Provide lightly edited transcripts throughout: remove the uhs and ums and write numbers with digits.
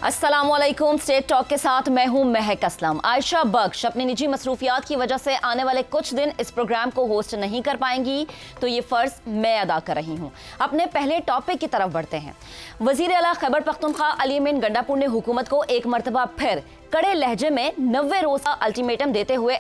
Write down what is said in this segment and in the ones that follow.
अस्सलामुअलैकुम। State talk के साथ मैं हूं महक असलम। आयशा बख्श अपनी निजी मसरूफियात की वजह से आने वाले कुछ दिन इस प्रोग्राम को होस्ट नहीं कर पाएंगी, तो ये फर्ज मैं अदा कर रही हूं। अपने पहले टॉपिक की तरफ बढ़ते हैं। वजीर आला खैबर पख्तूनख्वा अली अमीन गंडापुर ने हुकूमत को एक मरतबा फिर कड़े लहजे में 90 रोज का अल्टीमेटम देते हुए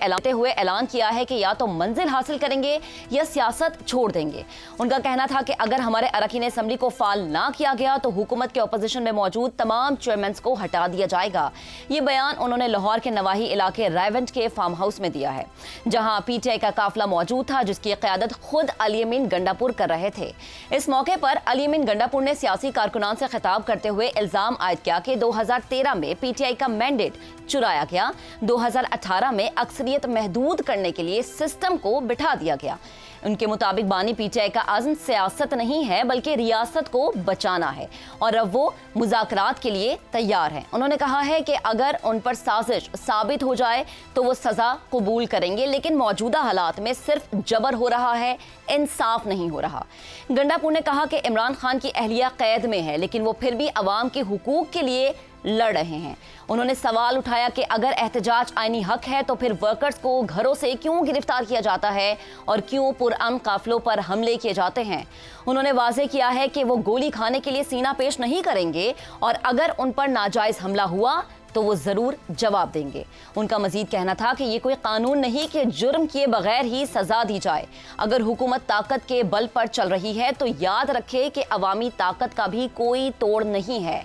ऐलान किया है कि या तो मंजिल हासिल करेंगे या सियासत छोड़ देंगे। उनका कहना था कि अगर हमारे अरकान असम्बली को फाल ना किया गया तो हुकूमत के अपोजिशन में मौजूद तमाम चेयरमैन को हटा दिया जाएगा। ये बयान उन्होंने लाहौर के नवाही इलाके रायवेंट के फार्म हाउस में दिया है, जहां PTI का काफिला मौजूद था, जिसकी क़यादत खुद अली अमीन गंडापुर कर रहे थे। इस मौके पर अली अमीन गंडापुर ने सियासी कारकुनान से खिताब करते हुए इल्जाम आयद किया कि 2013 में PTI का मैंडेट चुराया गया, 2018 में अक्सरियत महदूद करने के लिए सिस्टम को बिठा दिया गया। उनके मुताबिक बानी PTI का आज़म सियासत नहीं है बल्कि रियासत को बचाना है और अब वो मुज़ाकरात के लिए तैयार हैं। उन्होंने कहा है कि अगर उन पर साजिश साबित हो जाए तो वो सज़ा कबूल करेंगे, लेकिन मौजूदा हालात में सिर्फ जबर हो रहा है, इंसाफ नहीं हो रहा। गंडापुर ने कहा कि इमरान खान की अहलिया कैद में है, लेकिन वो फिर भी अवाम के हुकूक के लिए लड़ रहे हैं। उन्होंने सवाल उठाया कि अगर एहतजाज आईनी हक है तो फिर वर्कर्स को घरों से क्यों गिरफ्तार किया जाता है और क्यों पुरअमन काफिलों पर हमले किए जाते हैं। उन्होंने वाज़ेह किया है कि वो गोली खाने के लिए सीना पेश नहीं करेंगे और अगर उन पर नाजायज हमला हुआ तो वो जरूर जवाब देंगे। उनका मजीद कहना था कि ये कोई कानून नहीं कि जुर्म किए बगैर ही सजा दी जाए। अगर हुकूमत ताकत के बल पर चल रही है तो याद रखे कि अवामी ताकत का भी कोई तोड़ नहीं है।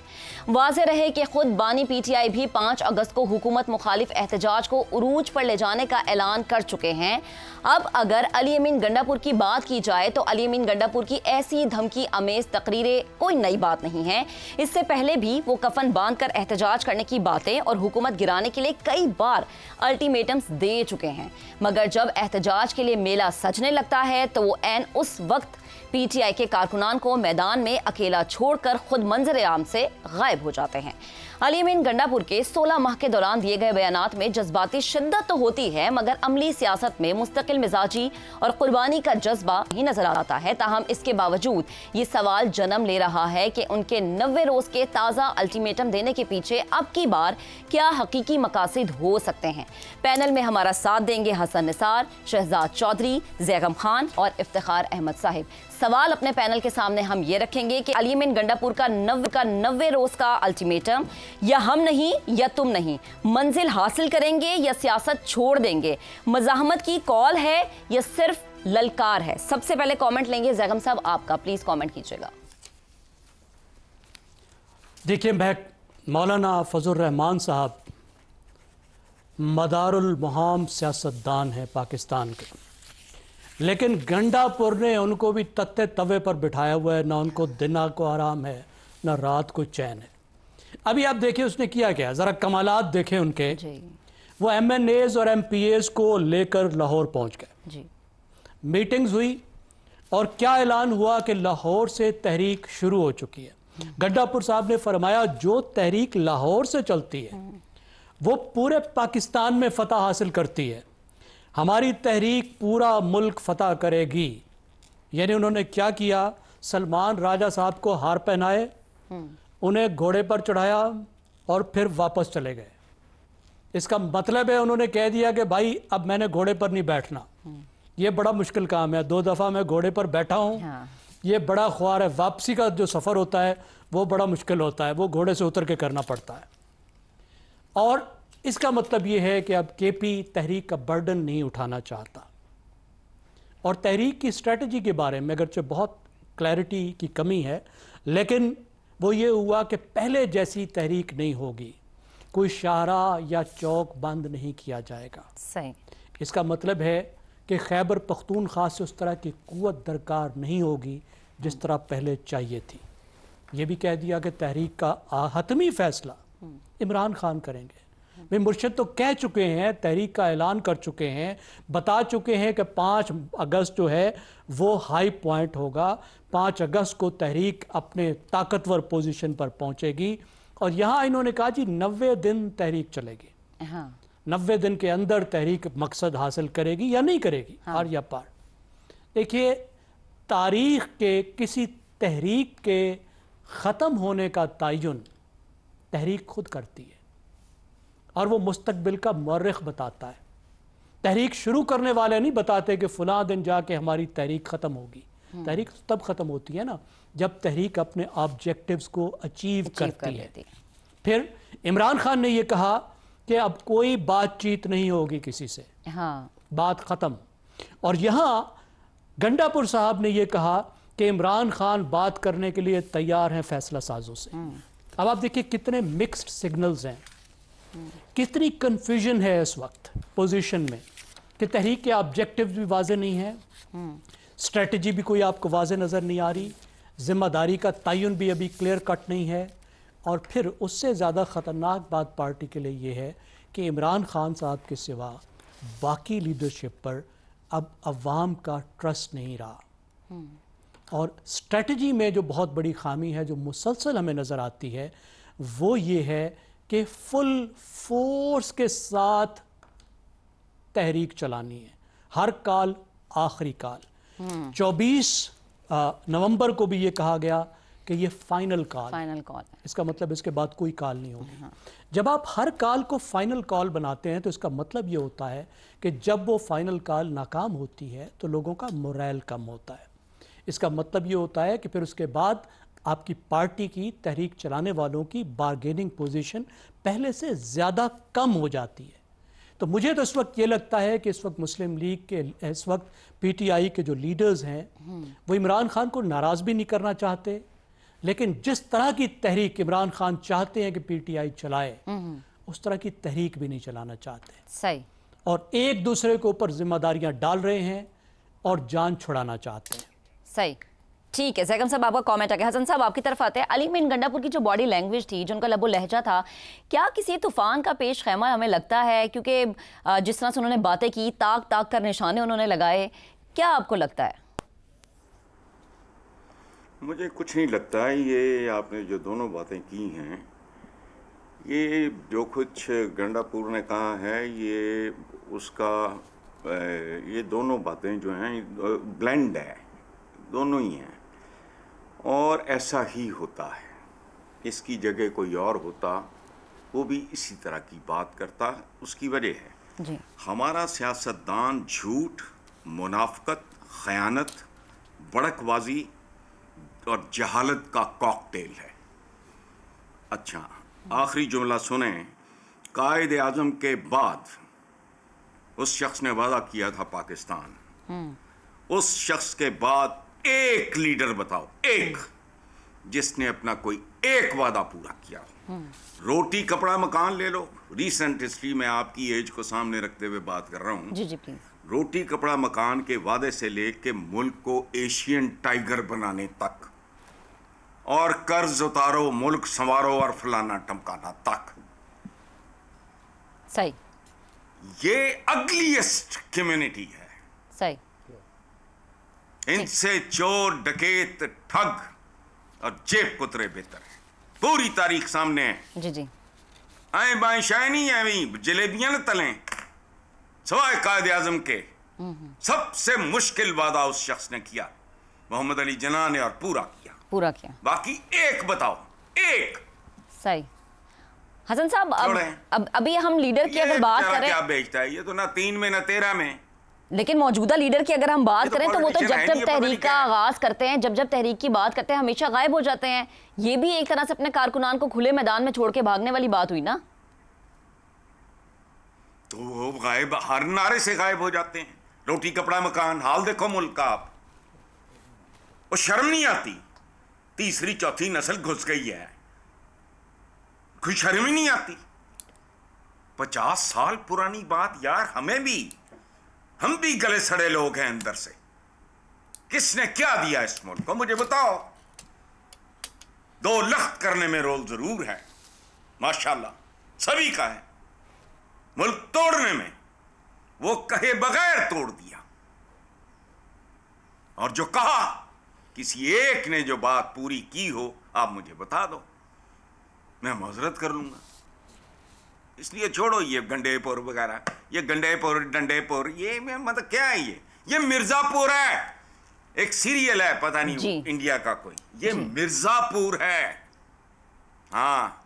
वाज़ेह रहे कि खुद बानी PTI भी 5 अगस्त को हुकूमत मुखालिफ एहतजाज को उरूज पर ले जाने का ऐलान कर चुके हैं। अब अगर अली अमीन गंडापुर की बात की जाए तो अली अमीन गंडापुर की ऐसी धमकी अमेज तकरीरें कोई नई बात नहीं है। इससे पहले भी वो कफन बांध कर एहतजाज करने की बातें और हुकूमत गिराने के लिए कई बार अल्टीमेटम्स दे चुके हैं, मगर जब एहतजाज के लिए मेला सजने लगता है तो वो ऐन उस वक्त PTI के कारकुनान को मैदान में अकेला छोड़कर खुद मंजर आम से गायब हो जाते हैं। अली अमीन गंडापुर के 16 माह के दौरान दिए गए बयानात में जज्बाती शिद्दत तो होती है, मगर अमली सियासत में मुस्तकिल मिजाजी और कुर्बानी का जज्बा ही नजर आता है। ताहम इसके बावजूद ये सवाल जन्म ले रहा है कि उनके 90 रोज के ताज़ा अल्टीमेटम देने के पीछे अब की बार क्या हकीकी मकासद हो सकते हैं। पैनल में हमारा साथ देंगे हसन निसार, शहजाद चौधरी, जैगम खान और इफ्तिखार अहमद साहिब। सवाल अपने पैनल के सामने हम ये रखेंगे कि अली अमीन गंडापुर का 90 रोज का अल्टीमेटम, या हम नहीं या तुम नहीं, मंजिल हासिल करेंगे या सियासत छोड़ देंगे, मज़ाहमत की कॉल है या सिर्फ ललकार है। सबसे पहले कमेंट लेंगे जैगम साहब आपका, प्लीज कमेंट कीजिएगा। देखिए, मैं मौलाना फजल रहमान साहब मदारुल मुहाम सियासतदान है पाकिस्तान के, लेकिन गंडापुर ने उनको भी तत्ते तवे पर बिठाया हुआ है। ना उनको दिन को आराम है, ना रात को चैन है। अभी आप देखिए उसने किया क्या, ज़रा कमालात देखें उनके। वो MNAs और MPAs को लेकर लाहौर पहुंच गए, मीटिंग्स हुई और क्या ऐलान हुआ कि लाहौर से तहरीक शुरू हो चुकी है। गंडापुर साहब ने फरमाया जो तहरीक लाहौर से चलती है वो पूरे पाकिस्तान में फतह हासिल करती है। हमारी तहरीक पूरा मुल्क फतह करेगी। यानी उन्होंने क्या किया, सलमान राजा साहब को हार पहनाए, उन्हें घोड़े पर चढ़ाया और फिर वापस चले गए। इसका मतलब है उन्होंने कह दिया कि भाई अब मैंने घोड़े पर नहीं बैठना, ये बड़ा मुश्किल काम है। 2 दफ़ा मैं घोड़े पर बैठा हूँ, ये बड़ा ख्वार है। वापसी का जो सफ़र होता है वो बड़ा मुश्किल होता है, वो घोड़े से उतर के करना पड़ता है। और इसका मतलब ये है कि अब KP तहरीक का बर्डन नहीं उठाना चाहता। और तहरीक की स्ट्रेटजी के बारे में अगरचे बहुत क्लैरिटी की कमी है, लेकिन वो ये हुआ कि पहले जैसी तहरीक नहीं होगी, कोई शाहरा या चौक बंद नहीं किया जाएगा। सही। इसका मतलब है कि खैबर पख्तूनख्वा से उस तरह की कुव्वत दरकार नहीं होगी जिस तरह पहले चाहिए थी। ये भी कह दिया कि तहरीक का हतमी फैसला इमरान खान करेंगे। भाई मुर्शिद तो कह चुके हैं, तहरीक का ऐलान कर चुके हैं, बता चुके हैं कि 5 अगस्त जो है वो हाई पॉइंट होगा। 5 अगस्त को तहरीक अपने ताकतवर पोजीशन पर पहुंचेगी। और यहाँ इन्होंने कहा जी 90 दिन तहरीक चलेगी। 90 दिन के अंदर तहरीक मकसद हासिल करेगी या नहीं करेगी, आर या पार। देखिए, तारीख के किसी तहरीक के ख़त्म होने का तयन तहरीक खुद करती है और वो मुस्तकबिल का मौरख बताता है। तहरीक शुरू करने वाले नहीं बताते कि फलां दिन जाके हमारी तहरीक ख़त्म होगी। तहरीक तब ख़त्म होती है ना जब तहरीक अपने ऑब्जेक्टिव्स को अचीव करती है। फिर इमरान खान ने यह कहा कि अब कोई बातचीत नहीं होगी किसी से, हाँ, बात ख़त्म। और यहाँ गंडापुर साहब ने यह कहा कि इमरान खान बात करने के लिए तैयार हैं फैसला साजों से। अब आप देखिए कितने मिक्स्ड सिग्नल्स हैं, कितनी कंफ्यूजन है इस वक्त पोजीशन में कि तहरीक के ऑब्जेक्टिव्स भी वाज़े नहीं है, स्ट्रेटजी भी कोई आपको वाज़े नज़र नहीं आ रही, जिम्मेदारी का तयन भी अभी क्लियर कट नहीं है। और फिर उससे ज़्यादा ख़तरनाक बात पार्टी के लिए ये है कि इमरान खान साहब के सिवा बाकी लीडरशिप पर अब अवाम का ट्रस्ट नहीं रहा। और स्ट्रेटजी में जो बहुत बड़ी खामी है जो मुसलसल हमें नज़र आती है वो ये है कि फुल फोर्स के साथ तहरीक चलानी है, हर काल आखिरी काल। 24 नवंबर को भी ये कहा गया कि ये फाइनल कॉल है। इसका मतलब इसके बाद कोई कॉल नहीं होगी। जब आप हर कॉल को फाइनल कॉल बनाते हैं तो इसका मतलब ये होता है कि जब वो फाइनल कॉल नाकाम होती है तो लोगों का मोरल कम होता है। इसका मतलब ये होता है कि फिर उसके बाद आपकी पार्टी की तहरीक चलाने वालों की बार्गेनिंग पोजीशन पहले से ज़्यादा कम हो जाती है। तो मुझे तो इस वक्त ये लगता है कि इस वक्त मुस्लिम लीग के, इस वक्त पीटीआई के जो लीडर्स हैं वो इमरान खान को नाराज़ भी नहीं करना चाहते, लेकिन जिस तरह की तहरीक इमरान खान चाहते हैं कि पीटीआई चलाए उस तरह की तहरीक भी नहीं चलाना चाहते। सही। और एक दूसरे के ऊपर जिम्मेदारियां डाल रहे हैं और जान छुड़ाना चाहते हैं। सही, ठीक है। जैकम साहब आपका कमेंट आ गया। हसन साहब आपकी तरफ आते हैं। अली मीन गंडापुर की जो बॉडी लैंग्वेज थी, जो उनका लबो लहजा था, क्या किसी तूफान का पेश खैमा हमें लगता है? क्योंकि जिस तरह से उन्होंने बातें की, ताक ताक कर निशाने उन्होंने लगाए, क्या आपको लगता है? मुझे कुछ नहीं लगता है। ये आपने जो दोनों बातें की हैं, ये जो कुछ गंडापुर ने कहा है, ये उसका ये दोनों बातें जो हैं ब्लेंड है, दोनों ही हैं और ऐसा ही होता है। इसकी जगह कोई और होता वो भी इसी तरह की बात करता। उसकी वजह है जी। हमारा सियासतदान झूठ, मुनाफकत, खयानत, बड़कबाजी और जहालत का कॉकटेल है। अच्छा, आखिरी जुमला सुने। कायद आज़म के बाद उस शख्स ने वादा किया था पाकिस्तान, उस शख्स के बाद एक लीडर बताओ, एक जिसने अपना कोई एक वादा पूरा किया। रोटी कपड़ा मकान ले लो। रीसेंट हिस्ट्री में आपकी एज को सामने रखते हुए बात कर रहा हूँ। जी जी प्लीज। रोटी कपड़ा मकान के वादे से लेके मुल्क को एशियन टाइगर बनाने तक, और कर्ज उतारो, मुल्क संवारो और फलाना टमकाना तक। सही। ये अगलीस्ट कम्युनिटी है। सही। इनसे चोर, डकैत, ठग और जेब कुतरे बेहतर है। पूरी तारीख सामने है। जी जी। आए बाएं शाय नहीं है, अभी जलेबियां न तलें। सवाए कायद आज़म के सबसे मुश्किल वादा उस शख्स ने किया, मोहम्मद अली जिन्ना ने, और पूरा किया। बाकी एक बताओ, एक। सही। हसन साहब, अब अभी हम लीडर की अगर बात करें, क्या बेचता है ये तो ना 3 में ना 13 में। लेकिन मौजूदा लीडर की अगर हम बात करें तो वो तो जब जब तहरीक का आगाज करते हैं, जब तहरीक की बात करते हैं, हमेशा गायब हो जाते हैं। ये भी एक तरह से अपने कारकुनान को खुले मैदान में छोड़ के भागने वाली बात हुई ना। तो वो गायब, हर नारे से गायब हो जाते हैं। रोटी कपड़ा मकान, हाल देखो मुल्क का आप। वो शर्म नहीं आती? तीसरी चौथी नस्ल घुस गई है, कोई शर्म ही नहीं आती। 50 साल पुरानी बात यार। हम भी गले सड़े लोग हैं अंदर से। किसने क्या दिया इस मुल्क को, मुझे बताओ। 2 लख्त करने में रोल जरूर है, माशाल्लाह सभी का है। मुल्क तोड़ने में वो कहे बगैर तोड़ दिया। और जो कहा, किसी एक ने जो बात पूरी की हो, आप मुझे बता दो, मैं माजरत कर लूंगा। इसलिए छोड़ो ये गंडेपुर वगैरह, ये गंडेपुर डंडेपुर, ये मतलब क्या है ये मिर्जापुर है। एक सीरियल है, पता नहीं इंडिया का कोई, ये मिर्जापुर है। हाँ,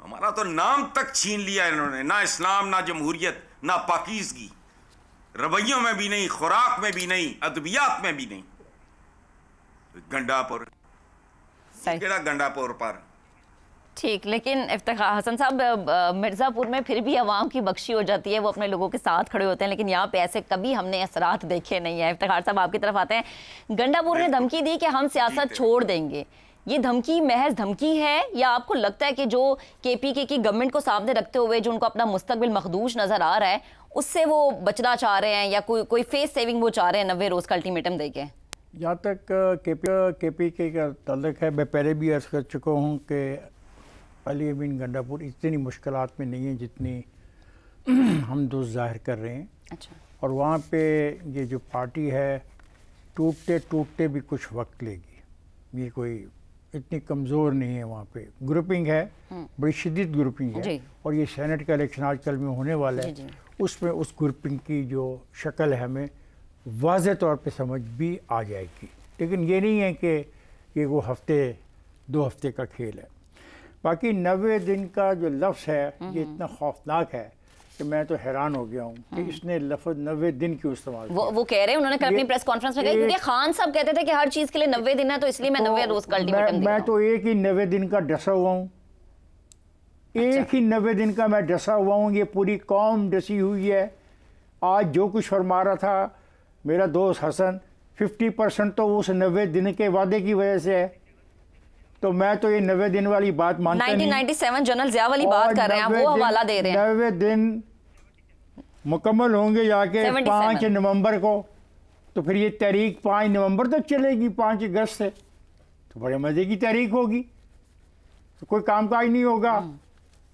हमारा तो नाम तक छीन लिया इन्होंने, ना इस्लाम, ना जमहूरियत, ना पाकीज़गी, रवैयों में भी नहीं, खुराक में भी नहीं, अदबियात में भी नहीं। गंडापुर, केड़ा गंडापुर पर ठीक, लेकिन इफ्तिखार हसन साहब, मिर्ज़ापुर में फिर भी अवाम की बख्शी हो जाती है, वो अपने लोगों के साथ खड़े होते हैं, लेकिन यहाँ पे ऐसे कभी हमने असरात देखे नहीं है। इफ्तिखार साहब आपकी तरफ आते हैं। गंडापुर ने धमकी दी कि हम सियासत छोड़ देंगे, ये धमकी महज धमकी है या आपको लगता है कि जो KPK की गवर्नमेंट को सामने रखते हुए जो उनको अपना मुस्तकबिल मखदूश नजर आ रहा है उससे वो बचना चाह रहे हैं, या कोई फेस सेविंग वो चाह रहे हैं 90 रोज का अल्टीमेटम देके? जहाँ तक KPK का ताल्लुक है, मैं पहले भी अर्ज़ कर चुका हूँ कि अली अमीन गंडापुर इतनी मुश्किलात में नहीं है जितनी हम दोस्त जाहिर कर रहे हैं। अच्छा। और वहाँ पे ये जो पार्टी है टूटते टूटते भी कुछ वक्त लेगी, ये कोई इतनी कमज़ोर नहीं है। वहाँ पे ग्रुपिंग है, बड़ी शदीद ग्रुपिंग है, और ये सेनेट का इलेक्शन आजकल में होने वाला है, उसमें उस ग्रुपिंग की जो शक्ल है हमें वाज़े तौर पे समझ भी आ जाएगी। लेकिन ये नहीं है कि ये वो हफ्ते 2 हफ्ते का खेल है। बाकी 90 दिन का जो लफ्ज़ है ये इतना खौफनाक है कि मैं तो हैरान हो गया हूँ कि इसने लफ्ज़ 90 दिन क्यों इस्तेमाल किया। वो कह रहे हैं, उन्होंने कल अपनी प्रेस कॉन्फ्रेंस में कहा, क्योंकि खान साहब कहते थे कि हर चीज़ के लिए 90 दिन है, तो इसलिए मैं 90 रोज का अल्टीमेटम मैं तो एक ही 90 दिन का डसा हुआ हूँ। एक ही 90 दिन का मैं डसा हुआ हूँ, ये पूरी कौम डसी हुई है। आज जो कुछ फरमा रहा था मेरा दोस्त हसन, 50% तो उस 90 दिन के वादे की वजह से है। तो मैं तो ये 90 दिन वाली बात मानता नहीं। 1997 जनरल ज़िया वाली बात कर रहे हैं, वो हवाला दे रहे हैं। 90 दिन मुकम्मल होंगे जाके 5 नवंबर को, तो फिर ये तारीख 5 नवंबर तक चलेगी, 5 अगस्त से, तो बड़े मज़े की तारीख होगी, तो कोई कामकाज नहीं होगा।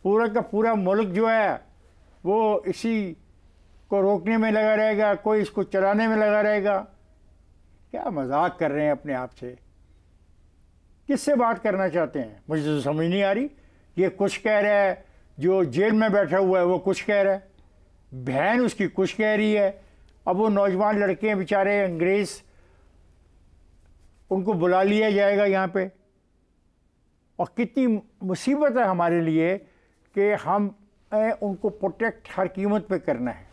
पूरा का पूरा मुल्क जो है वो इसी को रोकने में लगा रहेगा, कोई इसको चलाने में लगा रहेगा। क्या मजाक कर रहे हैं अपने आप से, किससे बात करना चाहते हैं, मुझे तो समझ नहीं आ रही। ये कुछ कह रहा है, जो जेल में बैठा हुआ है वो कुछ कह रहा है, बहन उसकी कुछ कह रही है। अब वो नौजवान लड़के हैं बेचारे अंग्रेज़, उनको बुला लिया जाएगा यहाँ पे। और कितनी मुसीबत है हमारे लिए कि हम उनको प्रोटेक्ट हर कीमत पे करना है,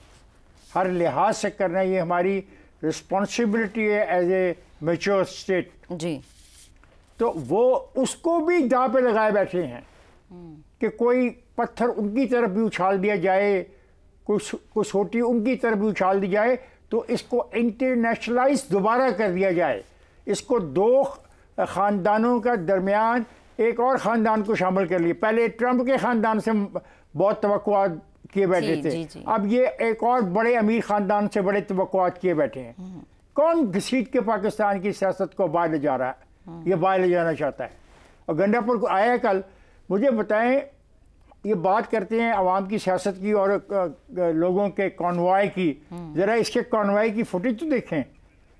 हर लिहाज से करना है। ये हमारी रिस्पॉन्सिबिलिटी है एज ए मैच्योर स्टेट जी। तो वो उसको भी दांव पे लगाए बैठे हैं कि कोई पत्थर उनकी तरफ भी उछाल दिया जाए, कोई सोटी उनकी तरफ भी उछाल दी जाए, तो इसको इंटरनेशनलाइज दोबारा कर दिया जाए। इसको 2 ख़ानदानों का दरमियान एक और ख़ानदान को शामिल कर लिया। पहले ट्रंप के ख़ानदान से बहुत तवक्कुआत किए बैठे थे, अब ये एक और बड़े अमीर ख़ानदान से बड़े तवक्कुआत किए बैठे हैं। कौन घसीट के पाकिस्तान की सियासत को बाहर ले जा रहा है? ये बाहर ले जाना चाहता है। और गंडापुर को आया कल, मुझे बताएं, ये बात करते हैं अवाम की सियासत की और लोगों के कॉन्वॉय की, ज़रा इसके कॉन्वॉय की फुटेज तो देखें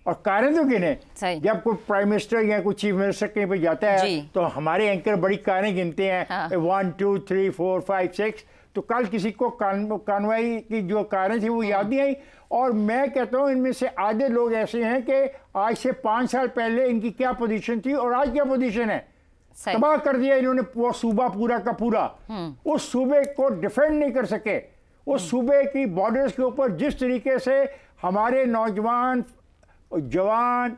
और कारें तो गिने। जब कोई प्राइम मिनिस्टर या कोई चीफ मिनिस्टर कहीं पर जाता है तो हमारे एंकर बड़ी कारें गिनते हैं, 1 2 3 4 5 6। तो कल किसी को कॉन्वॉय की जो कारें थी वो याद नहीं आई। और मैं कहता हूँ इनमें से आधे लोग ऐसे हैं कि आज से 5 साल पहले इनकी क्या पोजीशन थी और आज क्या पोजीशन है। तबाह कर दिया इन्होंने वो सूबा पूरा का पूरा। उस सूबे को डिफेंड नहीं कर सके। उस सूबे की बॉर्डर्स के ऊपर जिस तरीके से हमारे नौजवान जवान,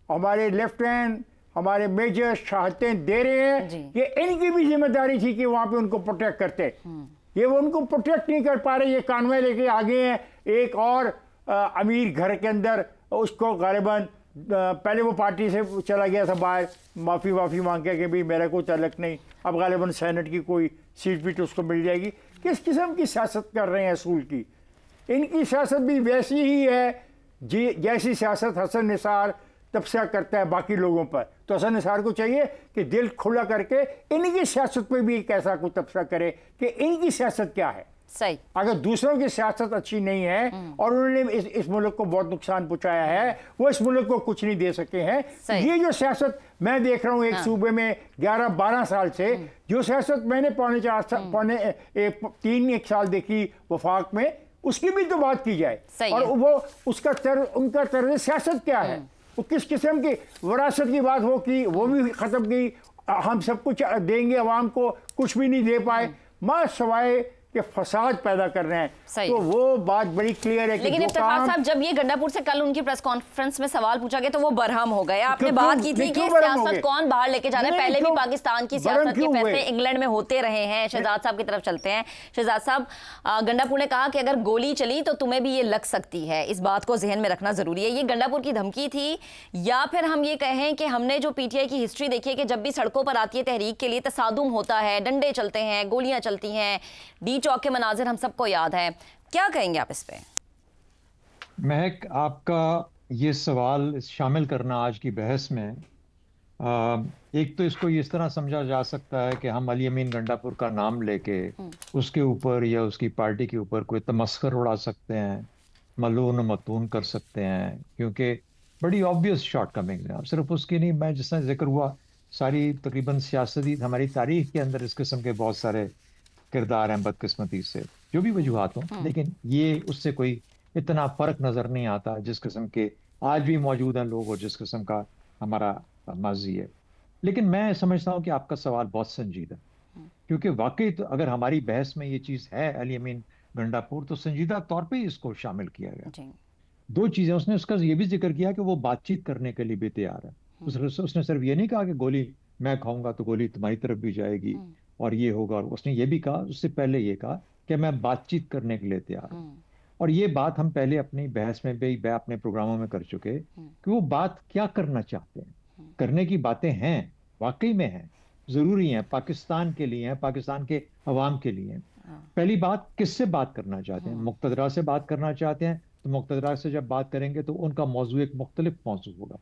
हमारे लेफ्टिनेंट, हमारे मेजर शहादतें दे रहे हैं, ये इनकी भी जिम्मेदारी थी कि वहाँ पे उनको प्रोटेक्ट करते। ये वो उनको प्रोटेक्ट नहीं कर पा रहे, ये कानवे लेके आगे हैं। एक और अमीर घर के अंदर उसको गालिबन पहले वो पार्टी से चला गया था बाहर, माफ़ी मांग के कि भाई मेरा कोई ताल्लुक नहीं, अब गालिबन सेनेट की कोई सीट भी तो उसको मिल जाएगी। किस किस्म की सियासत कर रहे हैं असूल की? इनकी सियासत भी वैसी ही है जी जैसी सियासत हसन निसार तबसरा करता है बाकी लोगों पर। तो हसन निसार को चाहिए कि दिल खुला करके इनकी सियासत पे भी एक ऐसा कोई तबसरा करे कि इनकी सियासत क्या है। सही। अगर दूसरों की सियासत अच्छी नहीं है और उन्होंने इस मुल्क को बहुत नुकसान पहुंचाया है, वो इस मुल्क को कुछ नहीं दे सके हैं। ये जो सियासत मैं देख रहा हूँ एक सूबे में 11-12 साल से, जो सियासत मैंने पौने 3 साल देखी वफाक में, उसकी भी तो बात की जाए। और वो उसका उनका तर्ज सियासत क्या है, वो किस किस्म की विरासत की बात वो की, वो भी ख़त्म की। हम सब कुछ देंगे अवाम को, कुछ भी नहीं दे पाए। मां सवाए कि फसाद पैदा कर रहे हैं। सही। तो वो बात बड़ी क्लियर है कि लेकिन जो इफ्तिखार काम साहब, जब ये गंडापुर से कल उनकी प्रेस कॉन्फ्रेंस में सवाल पूछा गया तो वो बरहम हो गए। आपने बात की थी कि सियासत कौन बाहर लेके जा रहा है। पहले भी पाकिस्तान की सियासत के फैसले इंग्लैंड में होते रहे हैं। शहजाद साहब की तरफ चलते हैं। शहजाद साहब, गंडापुर ने कहा कि अगर गोली चली तो तुम्हें भी ये लग सकती है। इस बात को जहन में रखना जरूरी है। ये गंडापुर की धमकी थी, या फिर हम ये कहें कि हमने जो पीटीआई की हिस्ट्री देखी है कि जब भी सड़कों पर आती है तहरीक के लिए तसादुम होता है, डंडे चलते हैं, गोलियां चलती हैं, डी चौक के मनाजिर हम सबको याद है। क्या कहेंगे आप इस पे? महक, आपका ये सवाल शामिल करना आज की बहस में, एक तो इसको इस तरह समझा जा सकता है कि हम अली अमीन गंडापुर का नाम लेके उसके ऊपर या उसकी पार्टी के ऊपर कोई तमस्खर उड़ा सकते हैं, मलून मतून कर सकते हैं, क्योंकि बड़ी ऑब्वियस शॉर्टकमिंग है। सिर्फ उसकी नहीं, मैं जिस तरह जिक्र हुआ, सारी तकरीबन सियासती हमारी तारीख के अंदर इस किस्म के बहुत सारे किरदार हैं बदकिस्मती से, जो भी वजूहात हों, लेकिन ये उससे कोई इतना फर्क नजर नहीं आता जिस किस्म के आज भी मौजूद हैं लोग और जिस किस्म का हमारा माजी है। लेकिन मैं समझता हूँ कि आपका सवाल बहुत संजीदा है, क्योंकि वाकई तो अगर हमारी बहस में ये चीज़ है अली अमीन गंडापुर, तो संजीदा तौर पे इसको शामिल किया गया। दो चीज़ें उसने, उसका ये भी जिक्र किया कि वो बातचीत करने के लिए भी तैयार है। उसने सिर्फ ये नहीं कहा कि गोली मैं खाऊंगा तो गोली तुम्हारी तरफ भी जाएगी और ये होगा, और उसने ये भी कहा, उससे पहले ये कहा कि मैं बातचीत करने के लिए तैयार हूँ। और ये बात हम पहले अपनी बहस में भी अपने प्रोग्रामों में कर चुके कि वो बात क्या करना चाहते हैं। करने की बातें हैं, वाकई में हैं, जरूरी हैं, पाकिस्तान के लिए हैं, पाकिस्तान के अवाम के लिए हैं। पहली बात, किससे बात करना चाहते हैं? मुक्तदरा से बात करना चाहते हैं तो मुक्तदरा से जब बात करेंगे तो उनका मौजू एक मुख्तलिफ मौजू होगा।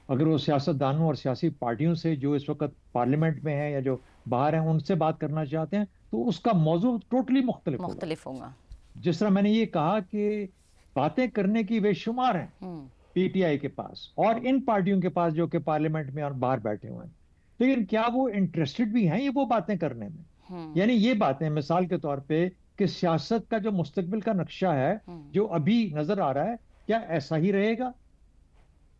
अगर वो सियासतदानों और सियासी पार्टियों से जो इस वक्त पार्लियामेंट में है या जो बाहर हैं उनसे बात करना चाहते हैं तो उसका मौजू टोटली मुख्तलिफ होगा। जिस तरह मैंने ये कहा कि बातें करने की बेशुमार हैं पीटीआई के पास और इन पार्टियों के पास जो कि पार्लियामेंट में और बाहर बैठे हुए हैं, लेकिन क्या वो इंटरेस्टेड भी हैं ये वो बातें करने में? यानी ये बातें मिसाल के तौर पे कि सियासत का जो मुस्तकबिल का नक्शा है जो अभी नजर आ रहा है, क्या ऐसा ही रहेगा?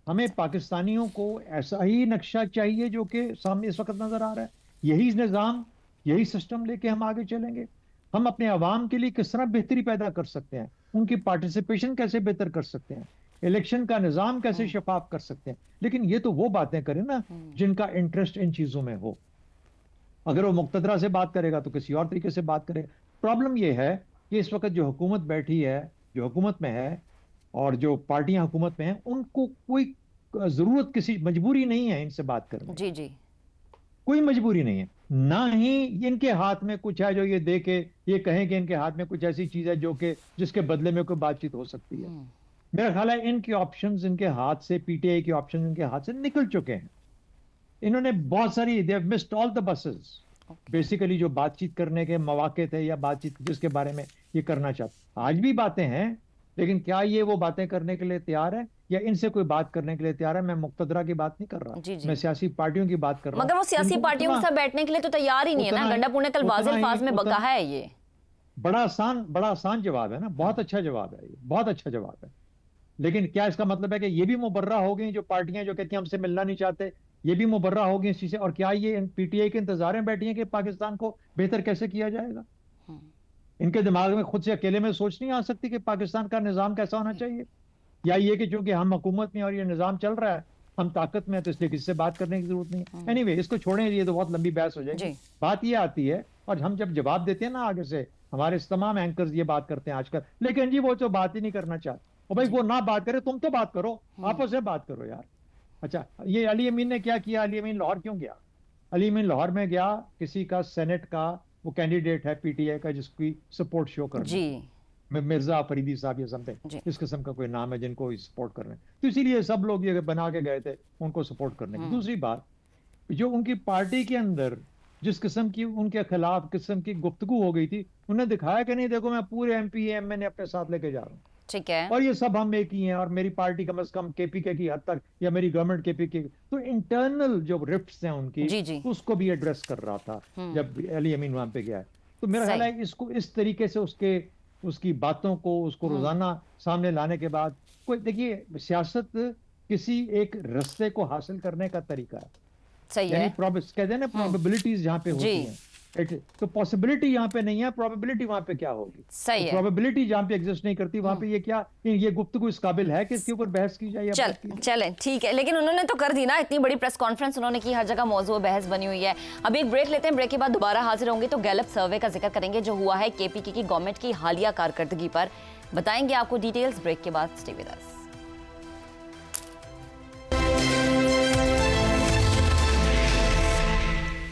हमें पाकिस्तानियों को ऐसा ही नक्शा चाहिए जो कि सामने इस वक्त नजर आ रहा है? यही निज़ाम, यही सिस्टम लेके हम आगे चलेंगे? हम अपने अवाम के लिए किस तरह बेहतरी पैदा कर सकते हैं? उनकी पार्टिसिपेशन कैसे बेहतर कर सकते हैं? इलेक्शन का निज़ाम कैसे शफाफ कर सकते हैं? लेकिन ये तो वो बातें करें ना जिनका इंटरेस्ट इन चीज़ों में हो। अगर वो मुक्तदरा से बात करेगा तो किसी और तरीके से बात करेगा। प्रॉब्लम ये है कि इस वक्त जो हुकूमत बैठी है, जो हुकूमत में है और जो पार्टियां हुकूमत में हैं, उनको कोई जरूरत, किसी मजबूरी नहीं है इनसे बात करने। जी कोई मजबूरी नहीं है, ना ही इनके हाथ में कुछ है जो ये दे के ये कहें कि इनके हाथ में कुछ ऐसी चीज है जो कि जिसके बदले में कोई बातचीत हो सकती है। मेरा ख्याल है इनके ऑप्शंस इनके हाथ से, पीटीआई के ऑप्शंस इनके हाथ से निकल चुके हैं। इन्होंने बहुत सारी, they have missed all the buses. Basically जो बातचीत करने के मौके थे या बातचीत जिसके बारे में ये करना चाहते, आज भी बातें हैं, लेकिन क्या ये वो बातें करने के लिए तैयार है या इनसे कोई बात करने के लिए तैयार है? मैं मुक्तदरा की बात नहीं कर रहा, मैं सियासी पार्टियों की बात कर रहा हूं। मगर वो सियासी पार्टियों के साथ बैठने के लिए तो तैयार ही नहीं है ना। गंडापुर ने कल वाज़ेह अल्फाज में कहा है। ये बड़ा आसान जवाब है ना, बहुत अच्छा जवाब है, ये बहुत अच्छा जवाब है। लेकिन क्या इसका मतलब है कि ये भी मुबर्रा हो गई जो पार्टियां जो कहती हैं हमसे मिलना नहीं चाहते, ये भी मुबर्रा हो गई इस चीज से? और क्या ये पीटीआई के इंतजार में बैठी हैं कि पाकिस्तान को बेहतर कैसे किया जाएगा? इनके दिमाग में खुद से अकेले में सोच नहीं आ सकती कि पाकिस्तान का निज़ाम कैसा होना चाहिए? या ये कि चूंकि हम हुकूमत में और ये निज़ाम चल रहा है, हम ताकत में है, तो इसलिए किसी से बात करने की जरूरत नहीं है। एनीवे, इसको छोड़ें, ये तो बहुत लंबी बहस हो जाएगी। बात ये आती है, और हम जब जवाब देते हैं ना आगे से, हमारे तमाम एंकर्स ये बात करते हैं आजकल, लेकिन जी वो तो बात ही नहीं करना चाहते। और भाई वो ना बात करे, तुम तो बात करो, आपस में बात करो यार। अच्छा, ये अली अमीन ने क्या किया? अली अमीन लाहौर क्यों गया? अली अमीन लाहौर में गया, किसी का सेनेट का वो कैंडिडेट है पीटीआई का जिसकी सपोर्ट शो कर जी, मिर्जा फरीदी साहब या समथिंग इस किस्म का कोई नाम है जिनको सपोर्ट कर रहे हैं, तो इसीलिए सब लोग ये बना के गए थे उनको सपोर्ट करने की। दूसरी बात, जो उनकी पार्टी के अंदर जिस किस्म की उनके खिलाफ किस्म की गुफ्तगू हो गई थी, उन्हें दिखाया कि नहीं देखो मैं पूरे एमपी एमएनए अपने साथ लेके जा रहा हूँ, ठीक है, और ये सब हम एक ही हैं, और मेरी पार्टी कम से कम केपीके की हद तक या मेरी गवर्नमेंट केपीके, तो इंटरनल जो रिफ्ट्स हैं उनकी जी। उसको भी एड्रेस कर रहा था जब अली अमीन वहां पे गया है। तो मेरा ख्याल है इसको इस तरीके से उसकी बातों को उसको रोजाना सामने लाने के बाद, कोई देखिए सियासत किसी एक रास्ते को हासिल करने का तरीका है, सही है, कहते हैं ना प्रोबेबिलिटीज जहाँ पे होती हैं, तो पॉसिबिलिटी यहाँ पे नहीं है, प्रोबेबिलिटी वहां पे क्या होगी? सही है। प्रोबेबिलिटी जहाँ पे एग्जिस्ट नहीं करती वहां पे ये क्या, ये गुफ्तगू इस काबिल है कि इसके ऊपर बहस की जाए? चलें ठीक है, लेकिन उन्होंने तो कर दी ना, इतनी बड़ी प्रेस कॉन्फ्रेंस उन्होंने की, हर जगह मौजूद बहस बनी हुई है। अभी एक ब्रेक लेते हैं, ब्रेक के बाद दोबारा हाजिर होंगे तो गैलप सर्वे का जिक्र करेंगे जो हुआ है केपीके की गवर्नमेंट की हालिया कारकर्दगी पर, बताएंगे आपको डिटेल्स ब्रेक के बाद। Stay with us.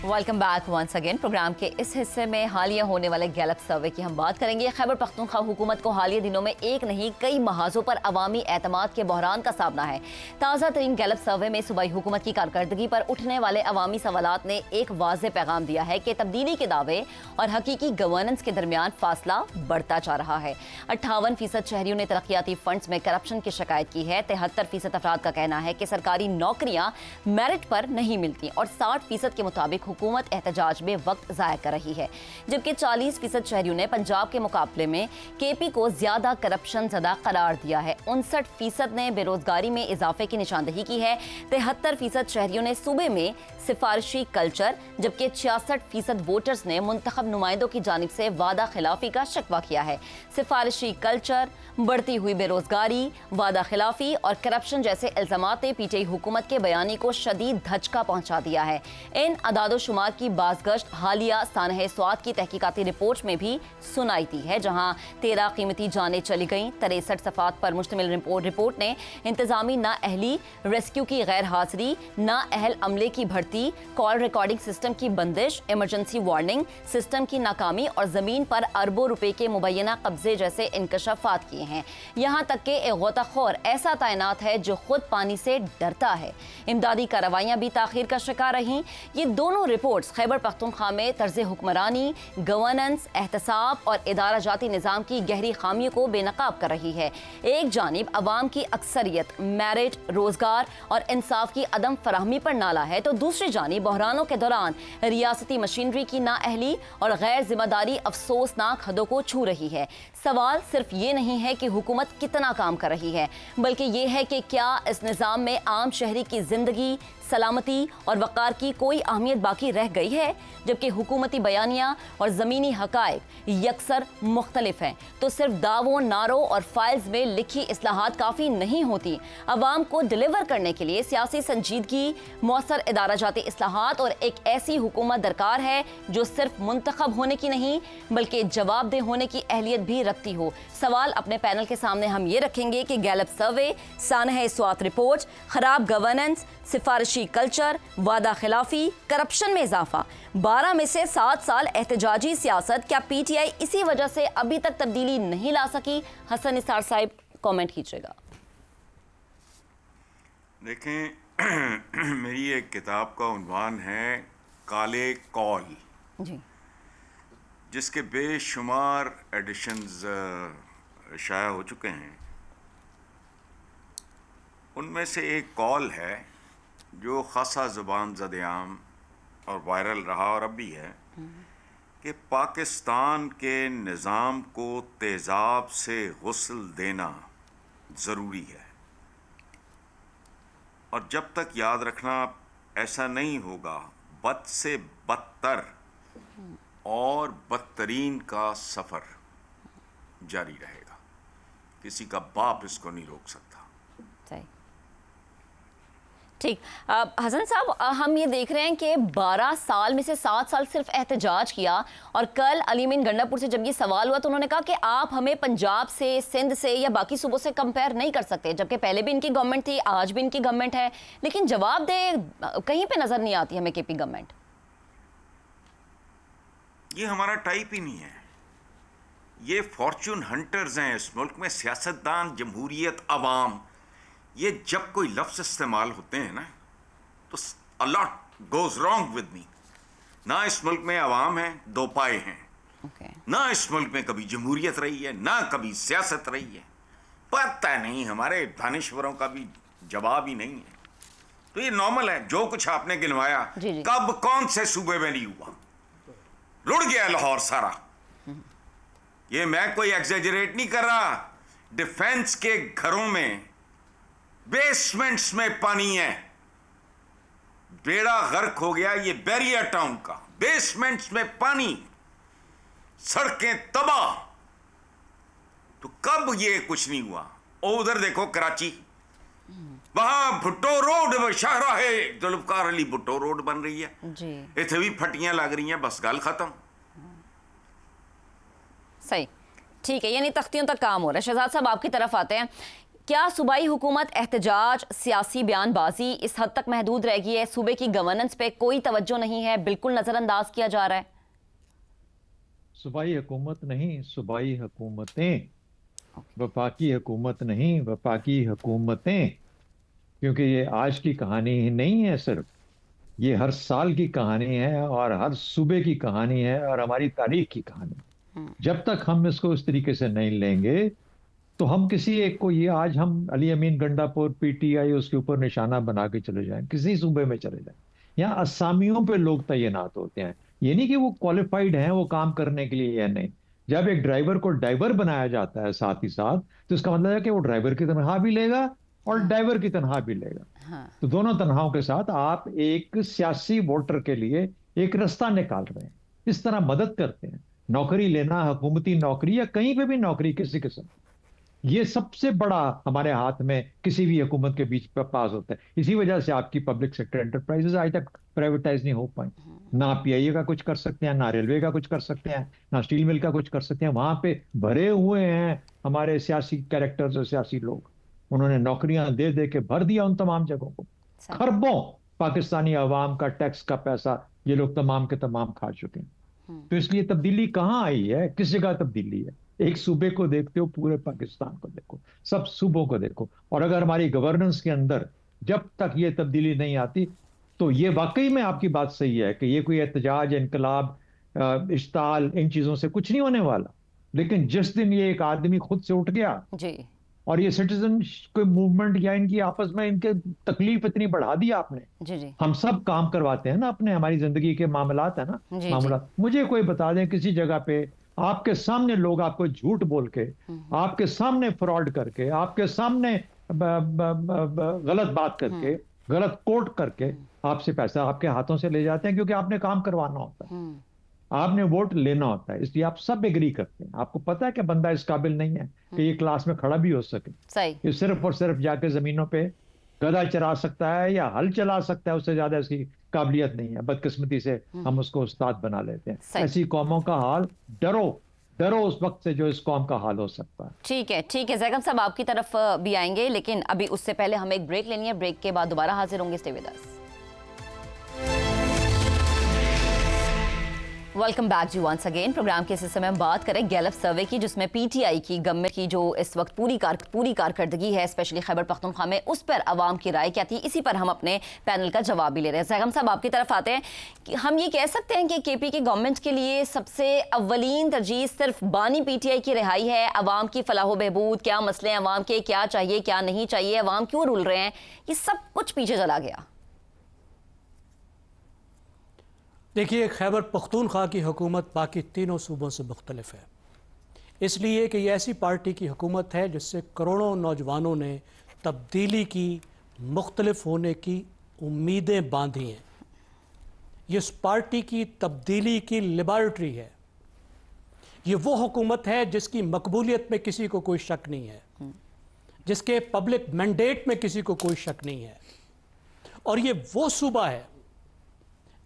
Welcome back once again. Programme के इस हिस्से में हालिया होने वाले गैलप सर्वे की हम बात करेंगे। खैबर पख्तूनख्वा हुकूमत को हालिया दिनों में एक नहीं कई महाजों पर अवामी एतमाद के बहरान का सामना है। ताज़ा तरीन गैलप सर्वे में सूबाई हुकूमत की कारकर्दगी पर उठने वाले अवामी सवालात ने एक वाज़ेह पैगाम दिया है कि तब्दीली के दावे और हकीकी गवर्नेंस के दरमियान फासला बढ़ता जा रहा है। 58% शहरियों ने तरक्याती फंड्स में करप्शन की शिकायत की है। 73% अफराद का कहना है कि सरकारी नौकरियां मेरिट पर नहीं मिलती और 60% के मुताबिक हुकूमत एहतजाज में वक्त ज़ाया कर रही है, जबकि 40% शहरियों ने पंजाब के मुकाबले में केपी को ज्यादा करप्शन ज़दा करार दिया है। 59% ने बेरोजगारी में इजाफे की निशानदही की है। 73% शहरियों ने सूबे में सिफारिशी कल्चर, जबकि 66% वोटर्स ने मुंतखब नुमाइंदों की जानिब से वादा खिलाफी का शिकवा किया है। सिफारिशी कल्चर, बढ़ती हुई बेरोजगारी, वादा खिलाफी और करप्शन जैसे इल्जामात ने पीटीआई हुकूमत के बयानी को शदीद धचका पहुंचा दिया है। इन अदादोशुमार की बाज़गश्त हालिया सानह स्वात की तहकीकाती रिपोर्ट में भी सुनाई दी है, जहां 13 कीमती जानें चली गईं। 63 सफ़ात पर मुश्तमिल रिपोर्ट ने इंतजामी नाअहली, रेस्क्यू की गैर हाजिरी, नाअहल अमले की भर्ती, कॉल रिकॉर्डिंग सिस्टम की बंदिश, इमरजेंसी वार्निंग सिस्टम की नाकामी और जमीन पर अरबों रुपए के मुबैना कब्जे जैसे इंकशाफात किए हैं। यहाँ तक कि एक गोताखोर ऐसा तैनात है जो खुद पानी से डरता है। इमदादी कार्रवाइयाँ भी ताखीर का शिकार रहीं। ये दोनों रिपोर्ट्स खैबर पख्तूनख्वा में तर्ज हुक्मरानी, गवर्नेंस, एहतसाब और इदारा जाती निज़ाम की गहरी खामियों को बेनकाब कर रही है। एक जानिब अवाम की अक्सरियत मेरिट, रोजगार और इंसाफ की अदम फराहमी पर नाला है, तो दूसरी जानिब बहरानों के दौरान रियासती मशीनरी की नाअहली और गैर जिम्मेदारी अफसोसनाक हदों को छू रही है। सवाल सिर्फ ये नहीं है कि हुकूमत कितना काम कर रही है, बल्कि ये है कि क्या इस निज़ाम में आम शहरी की जिंदगी, सलामती और वक़ार की कोई अहमियत बाकी रह गई है। जबकि हुकूमती बयानियाँ और ज़मीनी हक़ाइक़ यकसर मुख्तलिफ हैं, तो सिर्फ दावों, नारों और फाइल्स में लिखी इस्लाहात काफ़ी नहीं होती। अवाम को डिलीवर करने के लिए सियासी संजीदगी, मौसर इदारा जाती इस्लाहात और एक ऐसी हुकूमत दरकार है जो सिर्फ मुंतखब होने की नहीं बल्कि जवाबदेह होने की अहलियत भी रखती हो। सवाल अपने पैनल के सामने हम ये रखेंगे कि गैलप सर्वे, सानह स्वात रिपोर्ट, खराब गवर्नेंस, सिफारिशी कल्चर, वादा खिलाफी, करप्शन में इजाफा, 12 में से 7 साल एहतजाजी सियासत, क्या पीटीआई इसी वजह से अभी तक तब्दीली नहीं ला सकी? हसन निसार साहिब कमेंट कीजिएगा। देखें, मेरी एक किताब का उन्वान है काले कौल जी, जिसके बेशुमार एडिशंस शाया हो चुके हैं। उनमें से एक कौल है जो खासा ज़ुबान ज़द-ए-आम और वायरल रहा और अब भी है कि पाकिस्तान के निज़ाम को तेज़ाब से गुस्ल देना ज़रूरी है, और जब तक याद रखना ऐसा नहीं होगा बद से बदतर और बदतरीन का सफ़र जारी रहेगा। किसी का बाप इसको नहीं रोक सकता। सही, ठीक। हसन साहब, हम ये देख रहे हैं कि 12 साल में से 7 साल सिर्फ एहतजाज किया, और कल अली अमीन गंडापुर से जब ये सवाल हुआ तो उन्होंने कहा कि आप हमें पंजाब से, सिंध से या बाकी सूबों से कंपेयर नहीं कर सकते, जबकि पहले भी इनकी गवर्नमेंट थी, आज भी इनकी गवर्नमेंट है, लेकिन जवाबदेह कहीं पे नजर नहीं आती हमें केपी गवर्नमेंट। ये हमारा टाइप ही नहीं है। ये फॉर्चून हंटर्स हैं इस मुल्क में, सियासतदान, जमहूरियत, अवाम। ये जब कोई लफ्ज़ इस्तेमाल होते हैं ना तो a lot goes wrong with me. ना इस मुल्क में अवाम है, दो पाए हैं। ना इस मुल्क में कभी जमहूरियत रही है, ना कभी सियासत रही है। पता नहीं, हमारे दानिश्वरों का भी जवाब ही नहीं है। तो ये नॉर्मल है, जो कुछ आपने गिनवाया कब कौन से सूबे में नहीं हुआ। रुड़ गया लाहौर सारा। ये मैं कोई एक्सेजरेट नहीं कर रहा। डिफेंस के घरों में बेसमेंट्स में पानी है, बेड़ा गर्क हो गया ये बैरिया टाउन का, बेसमेंट्स में पानी, सड़कें तबाह। तो कब ये कुछ नहीं हुआ? और उधर देखो कराची, वहां भुट्टो रोड शाहराहे जुल्फकार अली भुट्टो रोड बन रही है जी, इतने भी फटियां लग रही हैं, बस गल खत्म। सही, ठीक है, यानी तख्तियों तक काम हो रहा है। शहजाद साहब आपकी तरफ आते हैं। क्या सूबाई हुकूमत एहतजाज, सियासी बयानबाजी इस हद तक महदूद रह गई है? सूबे की गवर्नेंस पे कोई तवज्जो नहीं है, बिल्कुल नजरअंदाज किया जा रहा है? सूबाई हुकूमत नहीं, सूबाई हुकूमतें, वफाकी हुकूमत नहीं, वफाकी हुकूमतें। क्योंकि ये आज की कहानी ही नहीं है, सिर्फ ये हर साल की कहानी है और हर सूबे की कहानी है और हमारी तारीख की कहानी। जब तक हम इसको इस तरीके से नहीं लेंगे तो हम किसी एक को, ये आज हम अली अमीन गंडापुर, पीटीआई, उसके ऊपर निशाना बना के चले जाएं, किसी सूबे में चले जाएं, यहाँ असामियों पे लोग तैनात होते हैं। ये नहीं कि वो क्वालिफाइड हैं वो काम करने के लिए या नहीं। जब एक ड्राइवर को ड्राइवर बनाया जाता है साथ ही साथ, तो इसका मतलब है कि वो ड्राइवर की तनख्वाह भी लेगा और ड्राइवर की तनख्वाह भी लेगा। तो दोनों तनख्वाहों के साथ आप एक सियासी वोटर के लिए एक रास्ता निकाल रहे हैं, इस तरह मदद करते हैं। नौकरी लेना, हुकूमती नौकरी या कहीं पे भी नौकरी किसी किस्म, ये सबसे बड़ा हमारे हाथ में किसी भी हुकूमत के बीच पास होता है। इसी वजह से आपकी पब्लिक सेक्टर एंटरप्राइजेज आज तक प्राइवेटाइज नहीं हो पाई। ना पीआईए का कुछ कर सकते हैं, ना रेलवे का कुछ कर सकते हैं, ना स्टील मिल का कुछ कर सकते हैं। वहां पे भरे हुए हैं हमारे सियासी कैरेक्टर्स और सियासी लोग। उन्होंने नौकरियां दे दे के भर दिया उन तमाम जगहों को। खरबों पाकिस्तानी अवाम का टैक्स का पैसा ये लोग तमाम के तमाम खा चुके हैं। तो इसलिए तब्दीली कहाँ आई है? किस जगह तब्दीली है? एक सूबे को देखते हो, पूरे पाकिस्तान को देखो, सब सूबों को देखो। और अगर हमारी गवर्नेंस के अंदर जब तक ये तब्दीली नहीं आती, तो ये वाकई में आपकी बात सही है कि ये कोई एहतजाज, इनकलाब, इश्ताल, इन चीजों से कुछ नहीं होने वाला। लेकिन जिस दिन ये एक आदमी खुद से उठ गया जी, और ये सिटीजन कोई मूवमेंट या इनकी आपस में इनके तकलीफ इतनी बढ़ा दी आपने। जी, हम सब काम करवाते हैं ना, अपने हमारी जिंदगी के मामलात है ना, मामला। मुझे कोई बता दें किसी जगह पे आपके सामने लोग आपको झूठ बोल के, आपके सामने फ्रॉड करके, आपके सामने गलत बात करके, गलत कोट करके आपसे पैसा आपके हाथों से ले जाते हैं, क्योंकि आपने काम करवाना होता है, आपने वोट लेना होता है। इसलिए आप सब एग्री करते हैं। आपको पता है कि बंदा इस काबिल नहीं है कि ये क्लास में खड़ा भी हो सके। सही, ये सिर्फ और सिर्फ जाके जमीनों पे गधा चरा सकता है या हल चला सकता है, उससे ज्यादा इसकी काबिलियत नहीं है। बदकिस्मती से हम उसको उस्ताद बना लेते हैं। ऐसी कौमों का हाल, डरो उस वक्त से जो इस कौम का हाल हो सकता है। ठीक है, ठीक है। जैगम साहब आपकी तरफ भी आएंगे, लेकिन अभी उससे पहले हमें एक ब्रेक लेनी है। ब्रेक के बाद दोबारा हाजिर होंगे। Stay with us. Welcome back जी वंस अगेन। प्रोग्राम के इस समय हम बात करें गैलप सर्वे की, जिसमें पीटीआई की गवर्नमेंट की जो इस वक्त पूरी कारकर्दगी है, स्पेशली खैबर पख्तूनख्वा में, उस पर आवाम की राय क्या थी, इसी पर हम अपने पैनल का जवाब भी ले रहे हैं। जैगम साहब आपकी तरफ आते हैं कि हम ये कह सकते हैं कि केपी की गवर्नमेंट के लिए सबसे अव्वलीन तरजीह सिर्फ बानी पीटीआई की रिहाई है। आवाम की फलाह बहबूद, क्या मसले हैं आवाम के, क्या चाहिए क्या नहीं चाहिए, आवाम क्यों रुल रहे हैं, ये सब कुछ पीछे चला गया। देखिए, खैबर पख्तूनख्वा की हुकूमत बाकी तीनों सूबों से मुख्तलिफ है, इसलिए कि ये ऐसी पार्टी की हुकूमत है जिससे करोड़ों नौजवानों ने तब्दीली की, मुख्तलिफ होने की उम्मीदें बांधी हैं। ये इस पार्टी की तब्दीली की लेबॉरेटरी है। ये वो हुकूमत है जिसकी मकबूलियत में किसी को कोई शक नहीं है, जिसके पब्लिक मैंडेट में किसी को कोई शक नहीं है। और ये वो सूबा है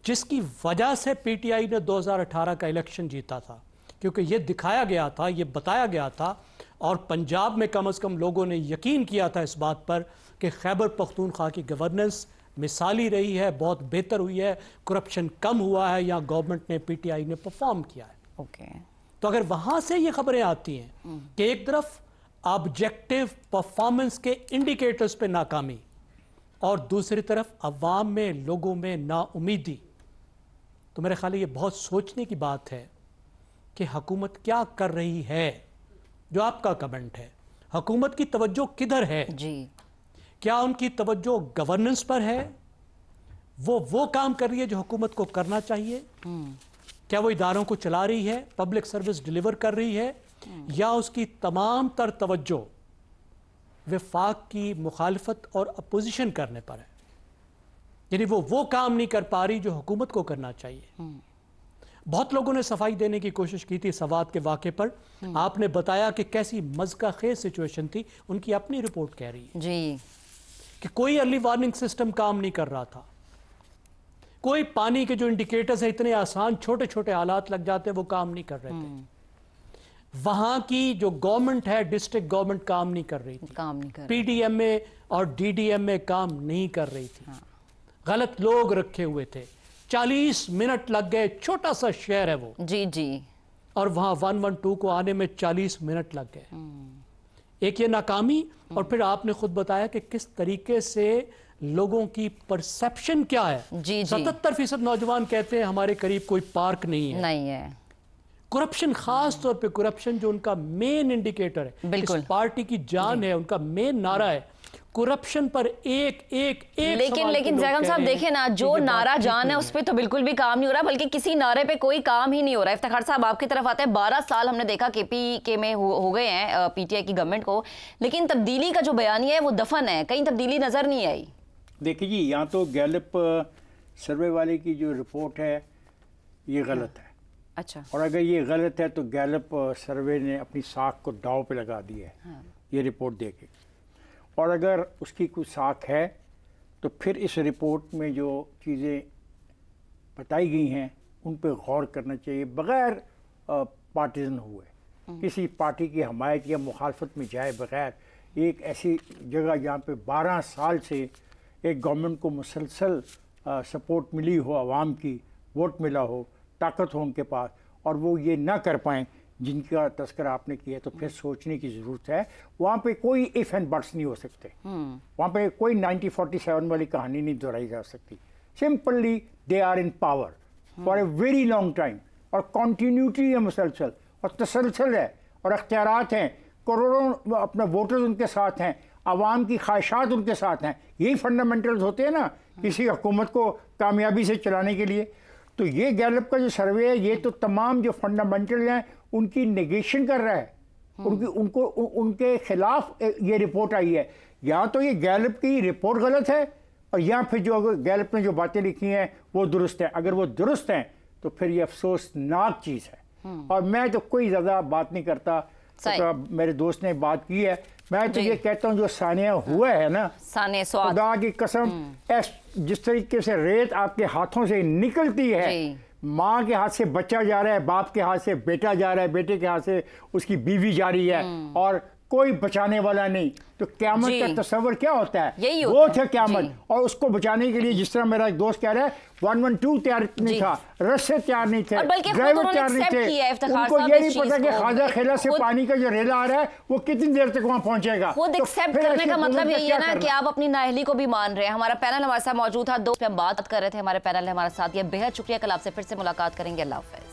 जिसकी वजह से पीटीआई ने 2018 का इलेक्शन जीता था, क्योंकि ये दिखाया गया था, ये बताया गया था, और पंजाब में कम से कम लोगों ने यकीन किया था इस बात पर कि खैबर पख्तूनख्वा की गवर्नेंस मिसाली रही है, बहुत बेहतर हुई है, करप्शन कम हुआ है, या गवर्नमेंट ने, पीटीआई ने परफॉर्म किया है। तो अगर वहाँ से ये खबरें आती हैं कि एक तरफ ऑब्जेक्टिव परफॉर्मेंस के इंडिकेटर्स पे नाकामी और दूसरी तरफ अवाम में, लोगों में नाउमीदी, तो मेरे ख्याल ये बहुत सोचने की बात है कि हुकूमत क्या कर रही है। जो आपका कमेंट है, हुकूमत की तवज्जो किधर है जी? क्या उनकी तवज्जो गवर्नेंस पर है? वो काम कर रही है जो हुकूमत को करना चाहिए? क्या वो इदारों को चला रही है, पब्लिक सर्विस डिलीवर कर रही है, या उसकी तमाम तर तवज्जो वफाक की मुखालफत और अपोजिशन करने पर है? यानी वो काम नहीं कर पा रही जो हुकूमत को करना चाहिए। बहुत लोगों ने सफाई देने की कोशिश की थी सवात के वाक़े पर। आपने बताया कि कैसी मज़का खेज सिचुएशन थी, उनकी अपनी रिपोर्ट कह रही है जी कि कोई अर्ली वार्निंग सिस्टम काम नहीं कर रहा था, कोई पानी के जो इंडिकेटर्स है इतने आसान छोटे छोटे हालात लग जाते हैं वो काम नहीं कर रहे थे। वहां की जो गवर्नमेंट है, डिस्ट्रिक्ट गवर्नमेंट काम नहीं कर रही थी, काम नहीं कर पीडीएमए और डीडीएमए काम नहीं कर रही थी। गलत लोग रखे हुए थे, 40 मिनट लग गए, छोटा सा शहर है वो जी जी, और वहां 112 को आने में 40 मिनट लग गए। एक ये नाकामी, और फिर आपने खुद बताया कि किस तरीके से लोगों की परसेप्शन क्या है। जी जी, 77% नौजवान कहते हैं हमारे करीब कोई पार्क नहीं है। करप्शन, खास तौर पे करप्शन जो उनका मेन इंडिकेटर है, इस पार्टी की जान है, उनका मेन नारा है, करप्शन पर एक लेकिन जैगम साहब देखें ना, जो नारा जान है उस पर तो बिल्कुल भी काम नहीं हो रहा, बल्कि किसी नारे पे कोई काम ही नहीं हो रहा है। इफ्तिखार साहब आपकी तरफ आते हैं। 12 साल हमने देखा केपी में हो गए हैं पीटीआई की गवर्नमेंट को, लेकिन तब्दीली का जो बयानिया है वो दफन है, कहीं तब्दीली नजर नहीं आई। देखिए जी, यहाँ तो गैलप सर्वे वाले की जो रिपोर्ट है ये गलत है। अच्छा, और अगर ये गलत है तो गैलप सर्वे ने अपनी साख को दाव पे लगा दी है ये रिपोर्ट देके। और अगर उसकी कोई साख है तो फिर इस रिपोर्ट में जो चीज़ें बताई गई हैं उन पे गौर करना चाहिए, बग़ैर पार्टीजन हुए, किसी पार्टी की हमायत या मुखालफत में जाए बग़ैर। एक ऐसी जगह जहाँ पे 12 साल से एक गवर्नमेंट को मुसलसल सपोर्ट मिली हो, आवाम की वोट मिला हो, ताकत हो उनके पास, और वो ये ना कर पाएँ जिनका तस्करा आपने किया, तो फिर सोचने की ज़रूरत है। वहाँ पे कोई इफ़ एंड बट्स नहीं हो सकते, वहाँ पे कोई 1947 वाली कहानी नहीं दोहराई जा सकती। Simply they are in power for a very long time, और कॉन्टीन्यूटी है मुसलसल, और तसलसल है, और अख्तियारात हैं, करोड़ों अपने वोटर्स उनके साथ हैं, आवाम की ख्वाहिशात उनके साथ हैं। यही फंडामेंटल्स होते हैं ना किसी हुकूमत को कामयाबी से चलाने के लिए। तो ये गैलप का जो सर्वे है ये तो तमाम जो फंडामेंटल हैं उनकी नेगेशन कर रहा है, उनके खिलाफ ये रिपोर्ट आई है। या तो ये गैलप की रिपोर्ट गलत है, और या फिर जो गैलप ने जो बातें लिखी हैं वो दुरुस्त हैं। अगर वो दुरुस्त हैं तो फिर ये अफसोसनाक चीज़ है। और मैं तो कोई ज़्यादा बात नहीं करता, तो मेरे दोस्त ने बात की है, मैं तो ये कहता हूँ जो सानिया हुआ है ना, खुदा की कसम, जिस तरीके से रेत आपके हाथों से निकलती है, माँ के हाथ से बच्चा जा रहा है, बाप के हाथ से बेटा जा रहा है, बेटे के हाथ से उसकी बीवी जा रही है, और कोई बचाने वाला नहीं, तो क़यामत का तस्वर क्या होता है? वो था क़यामत। और उसको बचाने के लिए जिस तरह मेरा एक दोस्त कह रहा है 112 तैयार नहीं था, रस्से तैयार नहीं थे, ड्राइवर तैयार नहीं थे, उनको ये नहीं पता कि खाजा खेला से पानी का जो रेला आ रहा है वो कितनी देर तक वहाँ पहुँचेगा। खुद एक्सेप्ट करने का मतलब यही है ना कि आप अपनी नाअहली को भी मान रहे हैं। हमारा पैनल हमारे साथ मौजूद था, 2 पे हम बात कर रहे थे, हमारे पैनल ने हमारे साथ, ये बेहद शुक्रिया। कल आपसे फिर से मुलाकात करेंगे। अल्लाह हाफ़िज़।